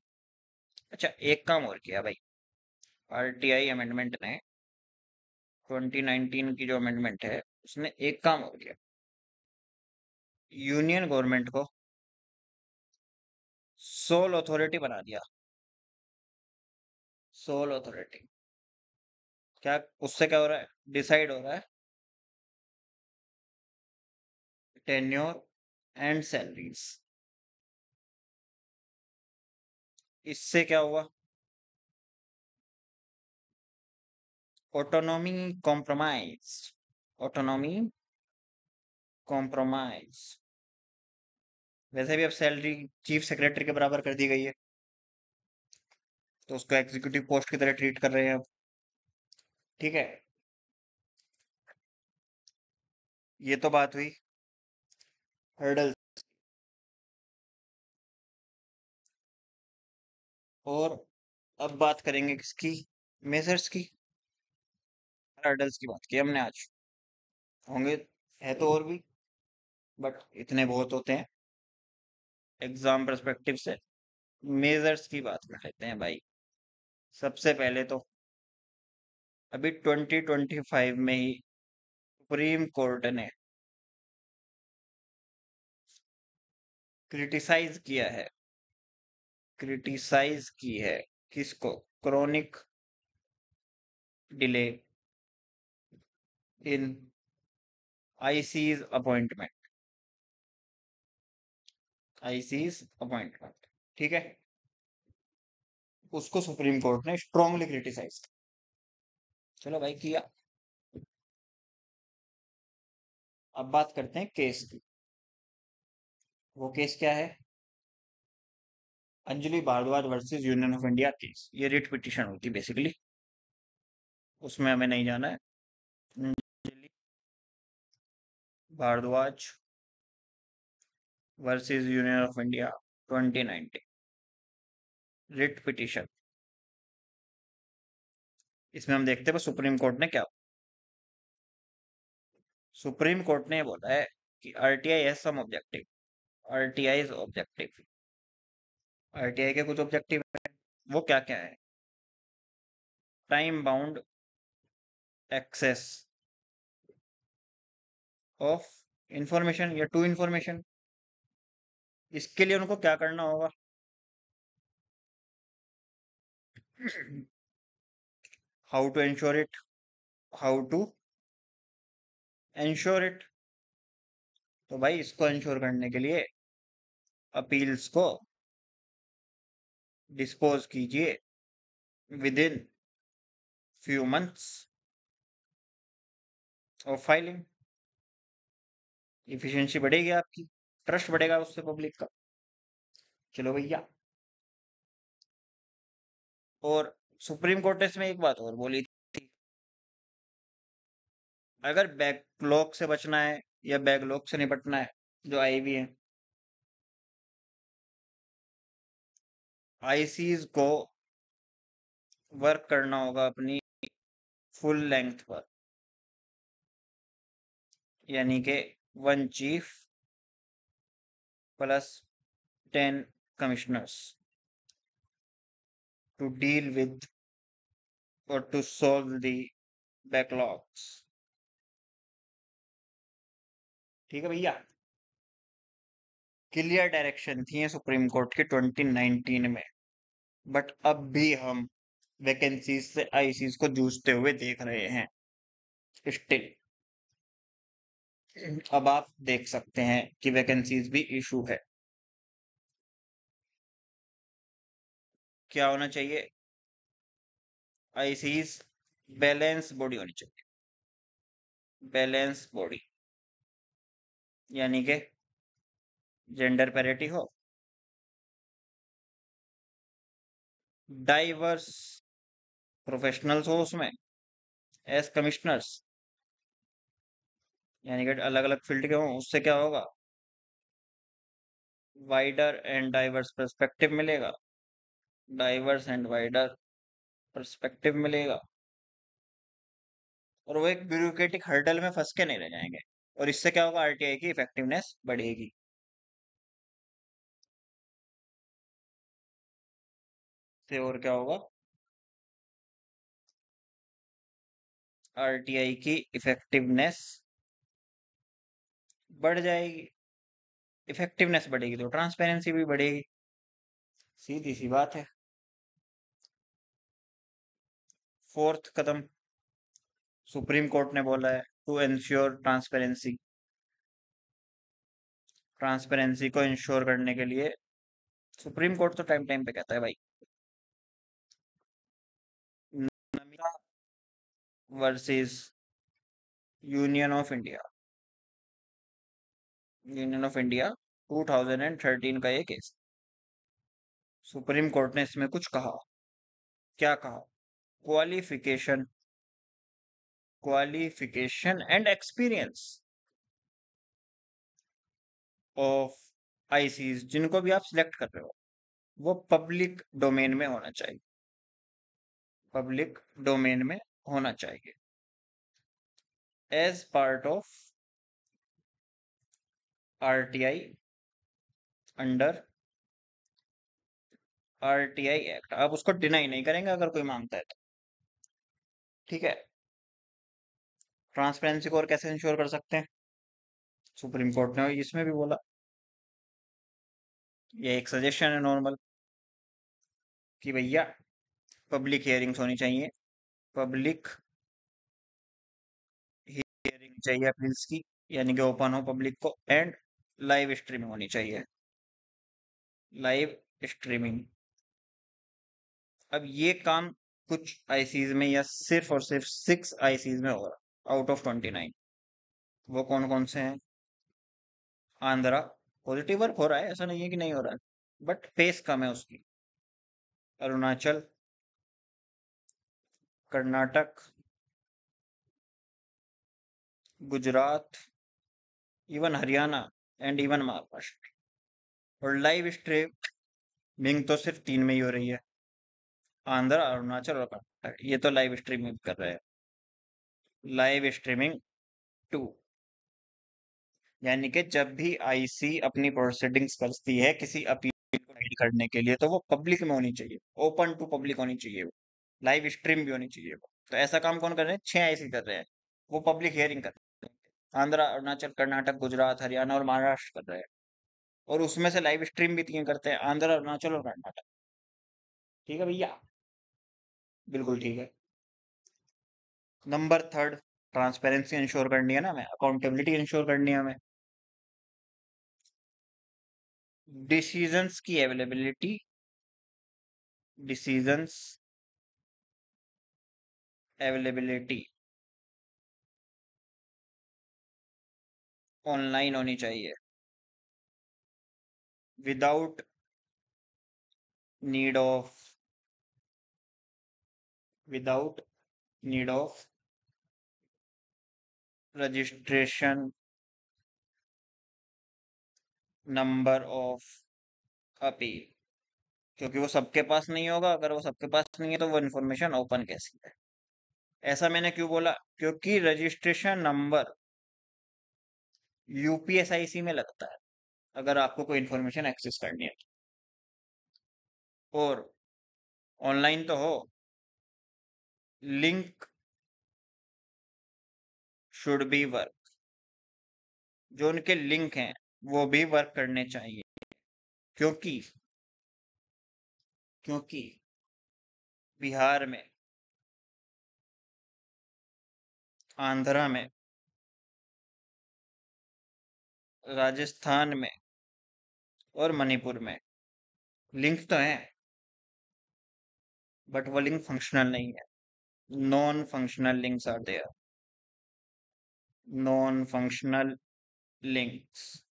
अच्छा, एक काम और किया भाई आरटीआई अमेंडमेंट ने। 2019 की जो अमेंडमेंट है उसने एक काम और किया। यूनियन गवर्नमेंट को सोल अथॉरिटी बना दिया। Soul authority. क्या उससे क्या हो रहा है? डिसाइड हो रहा है टेन्योर एंड सैलरीज। इससे क्या हुआ? Autonomy compromise. Autonomy compromise. वैसे भी अब सैलरी चीफ सेक्रेटरी के बराबर कर दी गई है, तो उसको एग्जीक्यूटिव पोस्ट की तरह ट्रीट कर रहे हैं अब। ठीक है, ये तो बात हुई हर्डल। और अब बात करेंगे किसकी? मेजर्स की। हर्डल्स की बात की हमने आज। होंगे, है तो और भी, बट इतने बहुत होते हैं एग्जाम पर्सपेक्टिव से। मेजर्स की बात कर लेते हैं भाई। सबसे पहले तो अभी 2025 में ही सुप्रीम कोर्ट ने क्रिटिसाइज किया है। क्रिटिसाइज की है किसको? Chronic delay in ICs appointment. ICs appointment, ठीक है। उसको सुप्रीम कोर्ट ने स्ट्रांगली क्रिटिसाइज। चलो भाई किया। अब बात करते हैं केस की। वो केस क्या है? Anjali Bhardwaj versus Union of India case. ये रिट पिटीशन होती है बेसिकली, उसमें हमें नहीं जाना है। Anjali Bhardwaj versus Union of India 2019 writ petition. इसमें हम देखते हैं सुप्रीम कोर्ट ने क्या। सुप्रीम कोर्ट ने बोला है कि RTI has some objective. RTI is objective. RTI के कुछ ऑब्जेक्टिव है। वो क्या क्या है? Time bound access of information या टू इंफॉर्मेशन। इसके लिए उनको क्या करना होगा? How to ensure it, how to ensure it. तो भाई इसको इंश्योर करने के लिए अपील्स को डिस्पोज कीजिए with in few months of filing. Efficiency बढ़ेगी आपकी, ट्रस्ट बढ़ेगा उससे पब्लिक का। चलो भैया। और सुप्रीम कोर्ट ने इसमें एक बात और बोली थी, अगर बैकलॉग से बचना है या बैकलॉग से निपटना है जो आई भी है, आईसीज को वर्क करना होगा अपनी फुल लेंथ पर, यानी कि 1 chief plus 10 commissioners to deal with और टू सॉल्व द बैकलॉग्स। ठीक है भैया। क्लियर डायरेक्शन थी सुप्रीम कोर्ट की 2019 में, बट अब भी हम वैकेंसीज से आईसीज को जूझते हुए देख रहे हैं स्टिल। अब आप देख सकते हैं कि वैकेंसीज भी इशू है। क्या होना चाहिए? आईसीज बैलेंस बॉडी होनी चाहिए, बैलेंस बॉडी, यानी कि जेंडर पैरिटी हो, डाइवर्स प्रोफेशनल्स हो उसमें एज कमिश्नर्स, यानी कि अलग अलग फील्ड के हों। उससे क्या होगा? वाइडर एंड डाइवर्स पर्सपेक्टिव मिलेगा, डाइवर्स एंड वाइडर पर्सपेक्टिव मिलेगा, और वो एक ब्यूरोक्रेटिक हर्डल में फंस के नहीं रह जाएंगे। और इससे क्या होगा? आरटीआई की इफेक्टिवनेस बढ़ेगी। से और क्या होगा? आरटीआई की इफेक्टिवनेस बढ़ जाएगी। इफेक्टिवनेस बढ़ेगी तो ट्रांसपेरेंसी भी बढ़ेगी, सीधी सी बात है। फोर्थ कदम सुप्रीम कोर्ट ने बोला है, टू एंश्योर ट्रांसपेरेंसी। ट्रांसपेरेंसी को इंश्योर करने के लिए सुप्रीम कोर्ट तो टाइम टाइम पे कहता है भाई, Namita versus Union of India, union of India 2013 का ये केस। सुप्रीम कोर्ट ने इसमें कुछ कहा। क्या कहा? Qualification, qualification and experience of ICs, जिनको भी आप सिलेक्ट कर रहे हो, वो पब्लिक डोमेन में होना चाहिए, पब्लिक डोमेन में होना चाहिए as part of RTI, under RTI act. आप उसको डिनाई नहीं करेंगे अगर कोई मांगता है तो। ठीक है। ट्रांसपेरेंसी को और कैसे इंश्योर कर सकते हैं? सुप्रीम कोर्ट ने इसमें भी बोला, ये एक सजेशन है नॉर्मल, कि भैया पब्लिक हियरिंग्स होनी चाहिए, पब्लिक हियरिंग चाहिए अपील्स की, यानी कि ओपन हो पब्लिक को, एंड लाइव स्ट्रीमिंग होनी चाहिए, लाइव स्ट्रीमिंग। अब ये काम कुछ आईसीज में या सिर्फ और सिर्फ 6 आईसीज में हो रहा आउट ऑफ 29। वो कौन कौन से हैं? आंध्रा, पॉजिटिव वर्क हो रहा है, ऐसा नहीं है कि नहीं हो रहा है, बट पेस कम है उसकी। Arunachal, Karnataka, Gujarat, even Haryana and even Maharashtra. और लाइव स्ट्रीमिंग तो सिर्फ 3 में ही हो रही है, आंध्र, अरुणाचल और कर्नाटक। ये तो लाइव स्ट्रीमिंग कर रहे हैं, लाइव स्ट्रीमिंग 2, यानी कि जब भी आईसी अपनी प्रोसीडिंग्स करती है किसी अपील को गाइड करने के लिए, तो वो पब्लिक में होनी चाहिए, ओपन टू पब्लिक होनी चाहिए, वो लाइव स्ट्रीम भी होनी चाहिए वो। तो ऐसा काम कौन कर रहे हैं? 6 आईसी कर रहे हैं, वो पब्लिक हियरिंग कर रहे हैं। आंध्र, अरुणाचल, कर्नाटक, गुजरात, हरियाणा और महाराष्ट्र कर रहे हैं। और उसमें से लाइव स्ट्रीम भी 3 करते हैं, आंध्र, अरुणाचल और कर्नाटक। ठीक है भैया। बिल्कुल ठीक है। नंबर थर्ड, ट्रांसपेरेंसी इंश्योर करनी है ना हमें, अकाउंटेबिलिटी इंश्योर करनी है हमें। डिसीजंस की अवेलेबिलिटी, डिसीजंस अवेलेबिलिटी ऑनलाइन होनी चाहिए, without need of, without need of registration number of appeal, क्योंकि वो सबके पास नहीं होगा। अगर वो सबके पास नहीं है तो वो इन्फॉर्मेशन ओपन कैसी है। ऐसा मैंने क्यों बोला? क्योंकि रजिस्ट्रेशन नंबर यूपीएसआईसी में लगता है अगर आपको कोई इन्फॉर्मेशन एक्सेस करनी है और ऑनलाइन तो हो, लिंक शुड बी वर्क, जो उनके लिंक हैं वो भी वर्क करने चाहिए। क्योंकि क्योंकि बिहार में, आंध्रा में, राजस्थान में और मणिपुर में लिंक तो हैं, बट वो लिंक फंक्शनल नहीं है। Non functional links are there, non functional links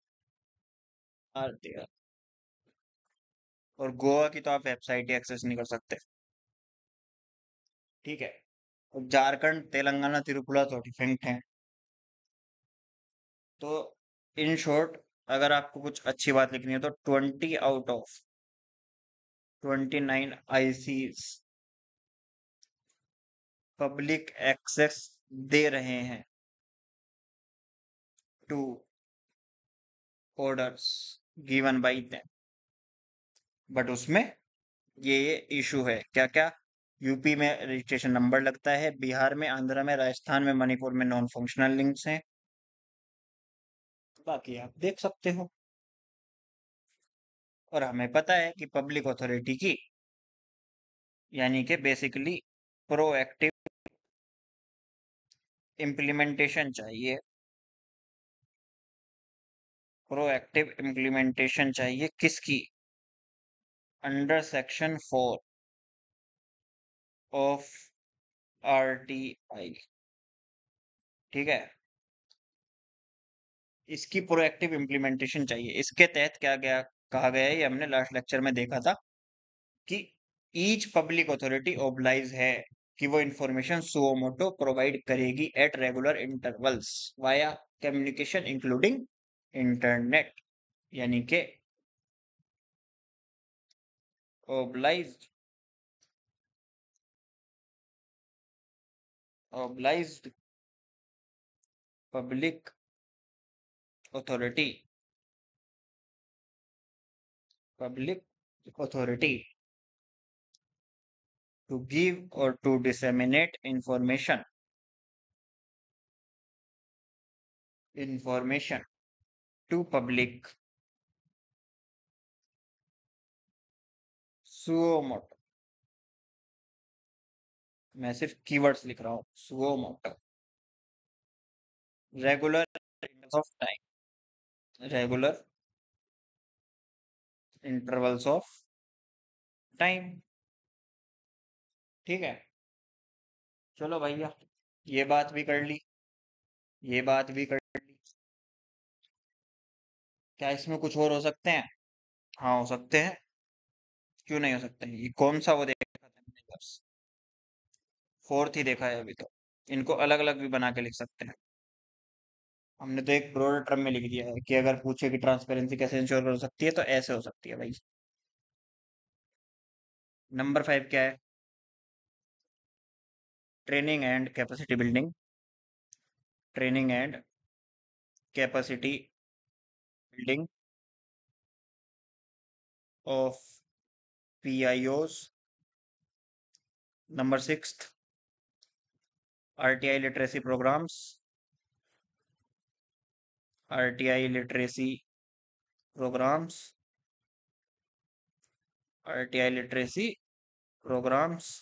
are there. और गोवा की तो आप वेबसाइट ही एक्सेस नहीं कर सकते, ठीक है। और झारखंड, तेलंगाना, त्रिपुरा तो डिफरेंट हैं। तो इन शॉर्ट, अगर आपको कुछ अच्छी बात लिखनी है तो 20 out of 29 ICs public access दे रहे हैं to orders given by them. But उसमें ये इशू है, क्या क्या? यूपी में रजिस्ट्रेशन नंबर लगता है, बिहार में, आंध्र में, राजस्थान में, मणिपुर में नॉन फंक्शनल लिंक्स हैं। बाकी आप देख सकते हो। और हमें पता है कि पब्लिक अथॉरिटी की, यानी कि बेसिकली प्रोएक्टिव इम्प्लीमेंटेशन चाहिए, प्रोएक्टिव इम्प्लीमेंटेशन चाहिए किसकी? अंडर सेक्शन 4 ऑफ आरटीआई, ठीक है। इसकी प्रोएक्टिव इम्प्लीमेंटेशन चाहिए। इसके तहत क्या गया, कहा गया है, ये हमने लास्ट लेक्चर में देखा था कि ईच पब्लिक अथॉरिटी ओब्लाइज है कि वो इंफॉर्मेशन सुओ मोटो प्रोवाइड करेगी at regular intervals via communication including internet, यानी कि obliged, obliged public authority, public authority to give or to disseminate information to public suo motu। मैं सिर्फ keywords लिख रहा हूँ, suo motu, regular of time, regular intervals of time, ठीक है। चलो भैया, ये बात भी कर ली, ये बात भी कर ली। क्या इसमें कुछ और हो सकते हैं? हाँ, हो सकते हैं। क्यों नहीं हो सकते हैं? ये कौन सा वो देखा था हमने? बस फोर्थ ही देखा है अभी तो। इनको अलग अलग भी बना के लिख सकते हैं। हमने तो एक ब्रॉडर टर्म में लिख दिया है कि अगर पूछे कि ट्रांसपेरेंसी कैसे इंश्योर हो सकती है तो ऐसे हो सकती है भाई। नंबर 5 क्या है? Training and capacity building, training and capacity building of PIOs. Number 6, RTI literacy programmes, RTI literacy programmes, RTI literacy programmes.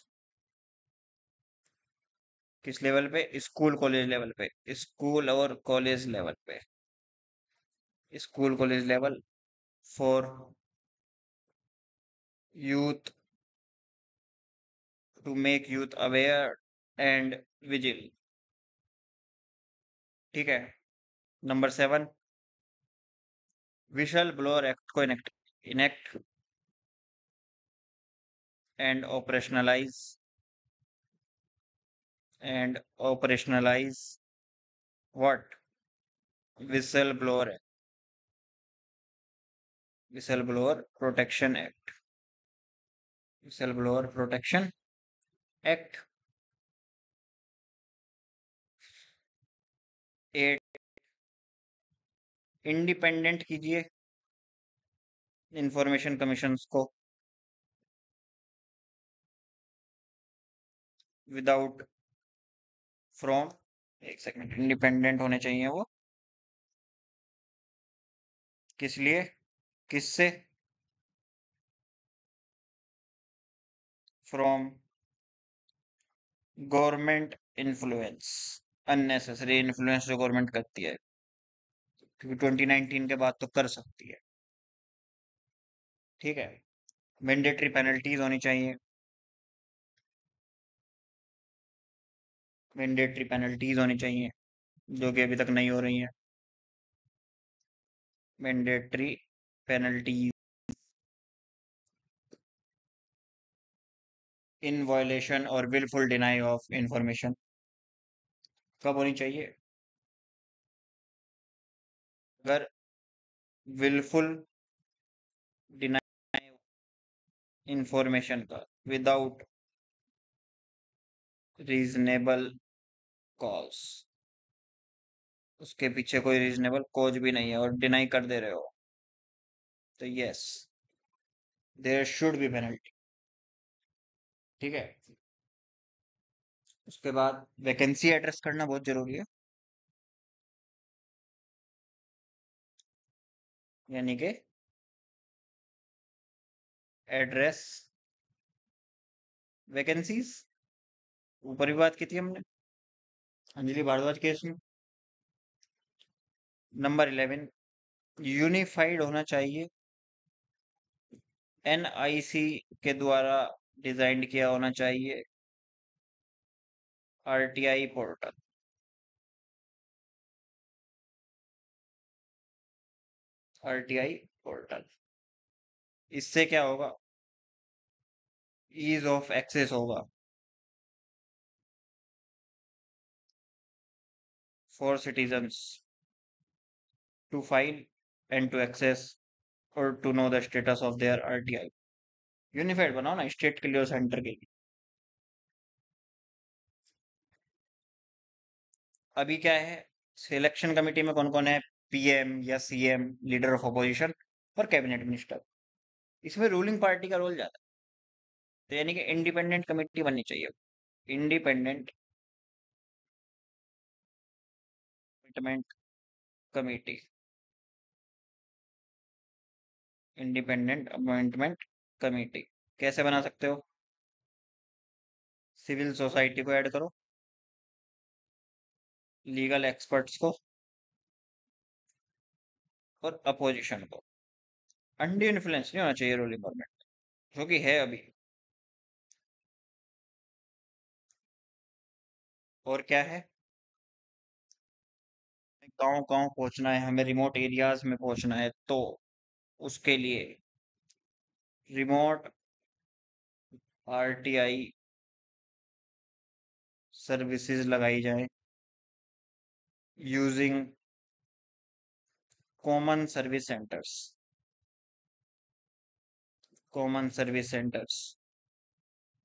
किस लेवल पे? स्कूल कॉलेज लेवल पे। स्कूल और कॉलेज लेवल पे। School college level for youth, to make youth aware and vigil. ठीक है। Number 7, whistle blower act को enact enact and operationalise what? Whistle blower act, whistle blower protection act, whistle blower protection act. 8, independent कीजिए information commissions को without from, एक second, independent होने चाहिए वो। किस लिए? किससे? From government influence, unnecessary influence जो गवर्नमेंट करती है, क्योंकि 2019 के बाद तो कर सकती है। ठीक है। मैंडेटरी पेनल्टीज होनी चाहिए, मैंडेटरी पेनल्टीज होनी चाहिए, जो कि अभी तक नहीं हो रही है। मैंडेटरी पेनल्टीज इन वायलेशन और विलफुल डिनाई ऑफ इंफॉर्मेशन कब होनी चाहिए? अगर विलफुल डिनाई इंफॉर्मेशन का विदाउट रीजनेबल कॉज, उसके पीछे कोई रीजनेबल कॉज भी नहीं है और डिनाई कर दे रहे हो, तो yes, there should be penalty. ठीक है। उसके बाद वैकेंसी एड्रेस करना बहुत जरूरी है, यानी कि एड्रेस वैकेंसीज, ऊपर भी बात की थी हमने अंजलि भारद्वाज केस में। नंबर 11, यूनिफाइड होना चाहिए, एनआईसी के द्वारा डिजाइन किया होना चाहिए आरटीआई पोर्टल, आरटीआई पोर्टल। इससे क्या होगा? ईज ऑफ एक्सेस होगा for citizens to file and to access और to know the status of their RTI. Unified बनाओ ना, स्टेट के लिए और सेंटर के लिए। अभी क्या है, सिलेक्शन कमेटी में कौन कौन है? पीएम या सीएम, लीडर ऑफ अपोजिशन और कैबिनेट मिनिस्टर। इसमें रूलिंग पार्टी का रोल ज्यादा है, तो यानी कि इंडिपेंडेंट कमेटी बननी चाहिए। Independent appointment committee, independent appointment committee कैसे बना सकते हो? सिविल सोसाइटी को ऐड करो, लीगल एक्सपर्ट्स को और अपोजिशन को। अंडी इन्फ्लुएंस नहीं होना चाहिए रूलिंग गवर्नमेंट, जो कि है अभी। और क्या है? गांव गांव पहुंचना है हमें, रिमोट एरियाज में पहुंचना है, तो उसके लिए रिमोट आरटीआई सर्विसेज लगाई जाए using common service centres, common service centres,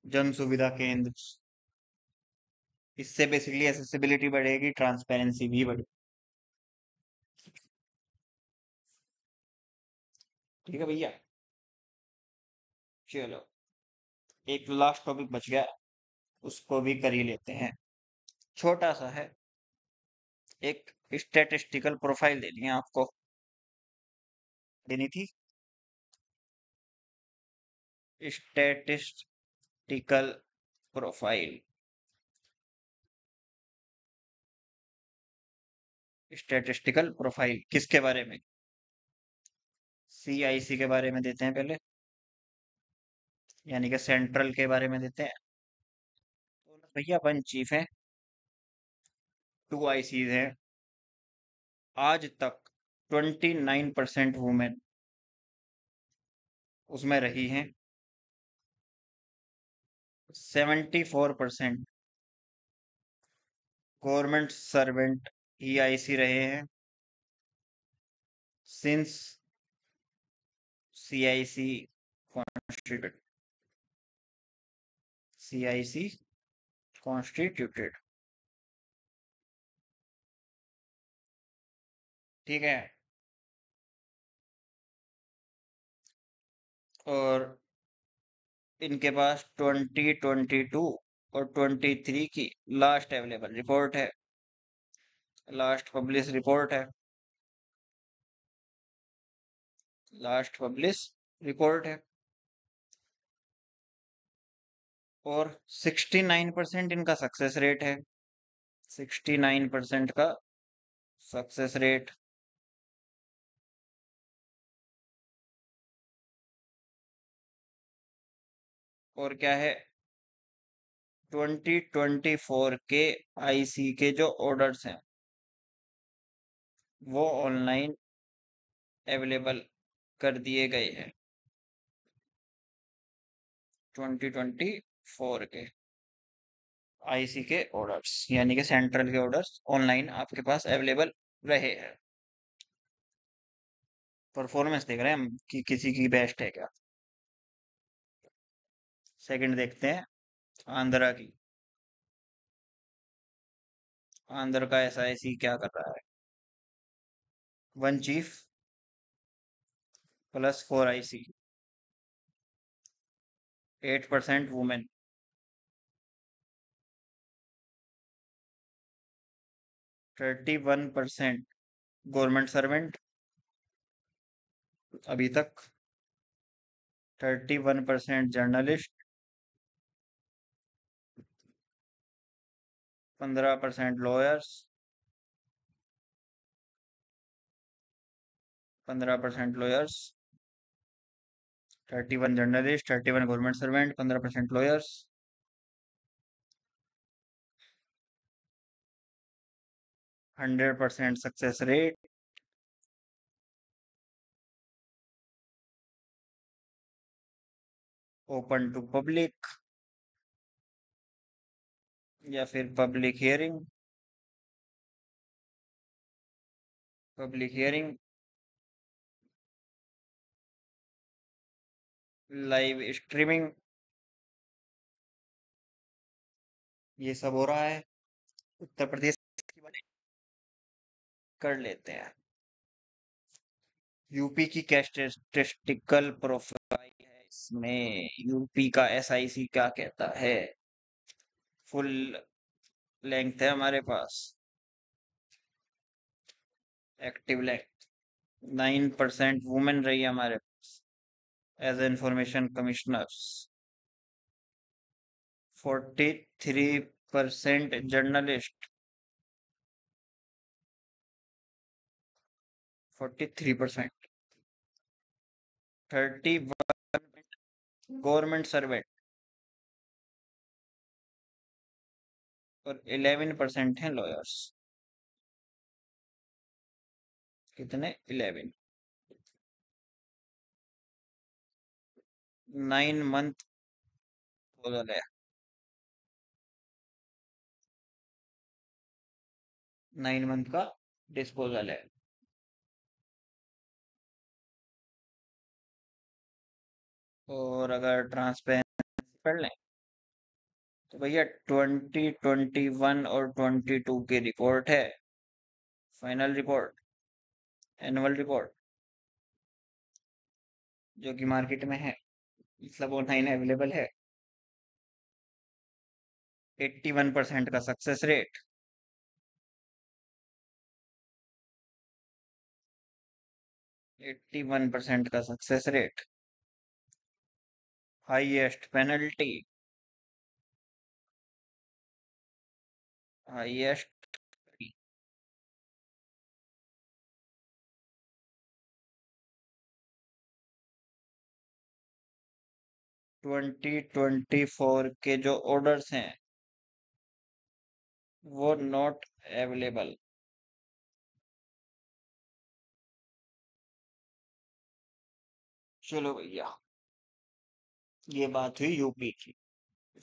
जन सुविधा केंद्र। इससे बेसिकली एसेसिबिलिटी बढ़ेगी, ट्रांसपेरेंसी भी बढ़ेगी। ठीक है भैया। चलो, एक लास्ट टॉपिक बच गया, उसको भी कर ही लेते हैं। छोटा सा है, एक स्टैटिस्टिकल प्रोफाइल देनी है आपको, देनी थी। स्टैटिस्टिकल प्रोफाइल स्टैटिस्टिकल प्रोफाइल किसके बारे में? CIC के बारे में देते हैं पहले, यानी कि सेंट्रल के बारे में देते हैं। तो भैया 1 चीफ है, 2 ICs हैं। आज तक 29% वुमेन उसमें रही हैं। 74% गवर्नमेंट सर्वेंट EIC रहे हैं since CIC constituted. CIC constituted, ठीक है। और इनके पास 2022 और 23 की लास्ट अवेलेबल रिपोर्ट है, लास्ट पब्लिश रिपोर्ट है, लास्ट पब्लिश रिपोर्ट है। और 69% इनका सक्सेस रेट है, 69% का सक्सेस रेट। और क्या है, 2024 के IC के जो ऑर्डर्स हैं वो ऑनलाइन अवेलेबल कर दिए गए हैं। 2024 के IC के ऑर्डर्स, यानी कि सेंट्रल के ऑर्डर्स ऑनलाइन आपके पास अवेलेबल रहे हैं। परफॉर्मेंस देख रहे हैं हम कि किसी की बेस्ट है क्या। सेकंड देखते हैं आंध्रा की। आंध्र का SIC क्या कर रहा है? 1 chief plus 4 IC, 8% women, 31% government servant अभी तक, 31% journalist, 15% lawyers, 15% lawyers, 31 journalist, 31 government servant, 15% lawyers. 100% success rate. Open to public या फिर public hearing, public hearing, live streaming, ये सब हो रहा है। उत्तर प्रदेश की बात कर लेते हैं। यूपी की क्या स्टेटिस्टिकल प्रोफाइल है इसमें, यूपी का SIC क्या कहता है? फुल लेंथ है हमारे पास, एक्टिव लेंथ। 9% वुमेन रही है हमारे पास as information commissioners, 43% journalist, 43%, 31 government servant और 11% हैं लॉयर्स। कितने? 11। 9 मंथ प्रपोजल है, 9 मंथ का डिस्पोजल है। और अगर ट्रांसपेरेंसी पढ़ लें तो भैया 2021 और 22 की रिपोर्ट है, फाइनल रिपोर्ट, एनुअल रिपोर्ट, जो कि मार्केट में है, मतलब ऑनलाइन अवेलेबल है। 81% का सक्सेस रेट, 81% का success rate, highest penalty, highest 2024 के जो ऑर्डर्स हैं वो नॉट अवेलेबल। चलो भैया, ये बात हुई यूपी की।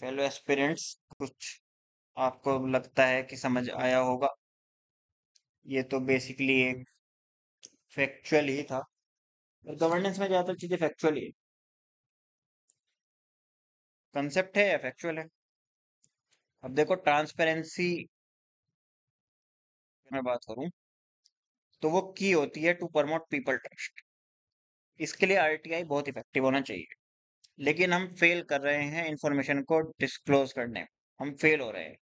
फेलो एस्पिरेंट्स, कुछ आपको लगता है कि समझ आया होगा? ये तो बेसिकली एक फैक्चुअल ही था, और गवर्नेंस में ज्यादातर चीजें फैक्चुअल ही है। कंसेप्ट है या फैक्चुअल है? अब देखो, ट्रांसपेरेंसी मैं बात करूं तो वो की होती है टू प्रमोट पीपल ट्रस्ट। इसके लिए आरटीआई बहुत इफेक्टिव होना चाहिए, लेकिन हम फेल कर रहे हैं इंफॉर्मेशन को डिस्क्लोज करने में। हम फेल हो रहे हैं।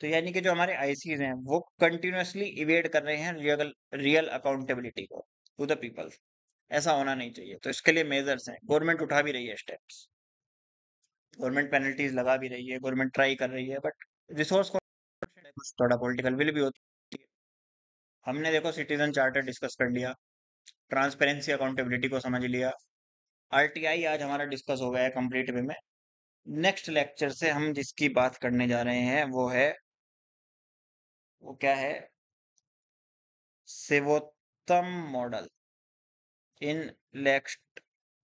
तो यानी कि जो हमारे आईसीज हैं वो कंटिन्यूअसली इवेड कर रहे हैं रियल रियल अकाउंटेबिलिटी को टू द पीपल। ऐसा होना नहीं चाहिए। तो इसके लिए मेजर्स हैं, गवर्नमेंट उठा भी रही है स्टेप्स। गवर्नमेंट पेनल्टीज लगा भी रही है, गवर्नमेंट ट्राई कर रही है, बट रिसोर्स को कुछ थोड़ा पॉलिटिकल विल भी होती है। हमने देखो सिटीजन चार्टर डिस्कस कर लिया, ट्रांसपेरेंसी अकाउंटेबिलिटी को समझ लिया, आरटीआई आज हमारा डिस्कस हो गया है कंप्लीट वे में। नेक्स्ट लेक्चर से हम जिसकी बात करने जा रहे हैं वो है, वो क्या है, Sevottam model in next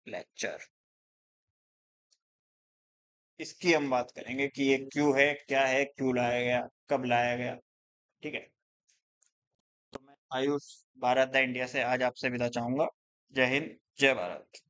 lecture. इसकी हम बात करेंगे कि ये क्यों है, क्या है, क्यों लाया गया, कब लाया गया। ठीक है। तो मैं आयुष भारत द इंडिया से आज आपसे विदा चाहूंगा। जय हिंद, जय भारत।